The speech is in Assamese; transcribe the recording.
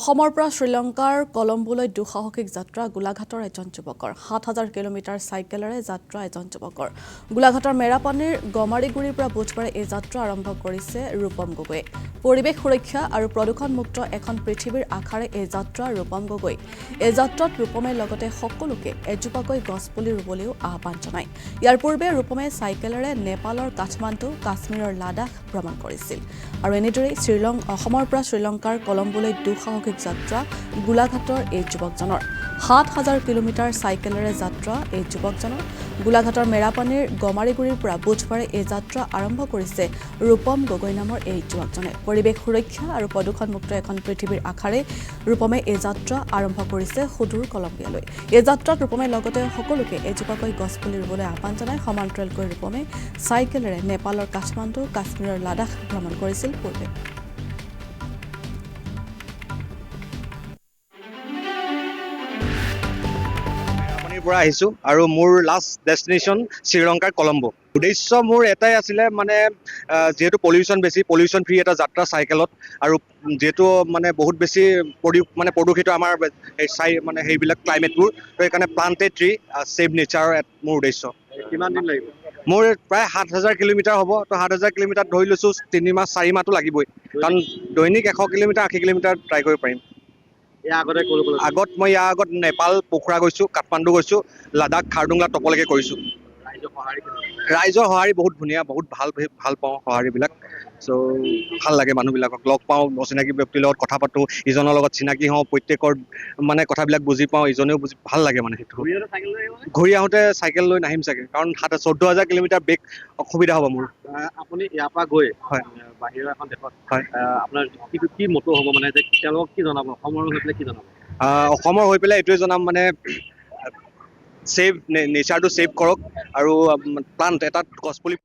অসমৰ পৰা শ্ৰীলংকাৰ কলম্বোলৈ দুঃসাহসিক যাত্ৰা গোলাঘাটৰ এজন যুৱকৰ ৭,০০০ কিলোমিটাৰ চাইকেলেৰে যাত্ৰা এজন যুৱকৰ গোলাঘাটৰ মেৰাপানীৰ গমাৰিগুৰিৰ পৰা বুধবাৰে এই যাত্ৰা আৰম্ভ কৰিছে ৰূপম গগৈয়ে পৰিৱেশ সুৰক্ষা আৰু প্ৰদূষণমুক্ত এখন পৃথিৱীৰ আশাৰে এই যাত্ৰা ৰূপম গগৈ এই যাত্ৰাত ৰূপমে লগতে সকলোকে এজোপাকৈ গছপুলি ৰুবলৈও আহ্বান জনায় ইয়াৰ পূৰ্বে ৰূপমে চাইকেলেৰে নেপালৰ কাঠমাণ্ডু কাশ্মীৰৰ লাডাখ ভ্ৰমণ কৰিছিল আৰু এনেদৰে অসমৰ পৰা শ্ৰীলংকাৰ কলম্বোলৈ দুঃসাহসিক যাত্ৰা গোলাঘাটৰ এই যুৱকজনৰ ৭,০০০ কিলোমিটাৰ চাইকেলেৰে যাত্ৰা এই যুৱকজনৰ গোলাঘাটৰ মেৰাপানীৰ গমাৰিগুৰিৰ পৰা বুধবাৰে এই যাত্ৰা আৰম্ভ কৰিছে ৰূপম গগৈ নামৰ এই যুৱকজনে পৰিৱেশ সুৰক্ষা আৰু প্ৰদূষণমুক্ত এখন পৃথিৱীৰ আশাৰে ৰূপমে এই যাত্ৰা আৰম্ভ কৰিছে সুদূৰ কলম্বিয়ালৈ এই যাত্ৰাত ৰূপমে লগতে সকলোকে এজোপাকৈ গছপুলি ৰুবলৈ আহ্বান জনায় সমান্তৰালকৈ ৰূপমে চাইকেলেৰে নেপালৰ কাঠমাণ্ডু কাশ্মীৰৰ লাডাখ ভ্ৰমণ কৰিছিল পূৰ্বে পৰা আহিছো আৰু মোৰ লাষ্ট ডেষ্টিনেশ্যন শ্ৰীলংকাৰ কলম্বো উদ্দেশ্য মোৰ এটাই আছিলে মানে যেহেতু পলিউশ্যন বেছি পলিউশ্যন ফ্ৰী এটা যাত্ৰা চাইকেলত আৰু যেহেতু মানে বহুত বেছি প্ৰদূষিত আমাৰ মানে সেইবিলাক ক্লাইমেটবোৰ তো সেইকাৰণে প্লান্ট এ ট্ৰী ছেভ নেচাৰৰ মোৰ উদ্দেশ্য কিমান দিন লাগিব মোৰ প্ৰায় ৭,০০০ কিলোমিটাৰ হ'ব তো ৭,০০০ কিলোমিটাৰ ধৰি লৈছোঁ 3 মাহ 4 মাহটো লাগিবই কাৰণ দৈনিক 100 কিলোমিটাৰ 80 কিলোমিটাৰ ট্ৰাই কৰিব পাৰিম মই ইয়াৰ আগত নেপাল পোখৰা গৈছোঁ কাঠমাণ্ডু গৈছোঁ লাডাখ খাৰডুংলা টপলৈকে কৰিছোঁ ৰাইজৰ সঁহাৰি বহুত ধুনীয়া বহুত ভাল পাওঁ সঁহাৰিবিলাক চ' ভাল লাগে মানুহবিলাকক লগ পাওঁ অচিনাকি ব্যক্তিৰ লগত কথা পাতোঁ ইজনৰ লগত চিনাকি হওঁ প্ৰত্যেকৰ মানে কথাবিলাক বুজি পাওঁ ইজনেও বুজি ভাল লাগে মানে সেইটো ঘূৰি আহোঁতে চাইকেল লৈ নাহিম চাগে কাৰণ 14,000 কিলোমিটাৰ বেগ অসুবিধা হ'ব মোৰ আপুনি ইয়াৰ পৰা গৈ হয় বাহিৰৰ এখন দেশত হয় আপোনাৰ কি মটো হ'ব মানে যে তেওঁলোকক কি জনাব অসমৰ হৈ পেলাই কি জনাব অসমৰ হৈ পেলাই এইটোৱে জনাম মানে ছেভ নেচাৰটো ছেভ কৰক আৰু প্লান্ট এটা গছপুলি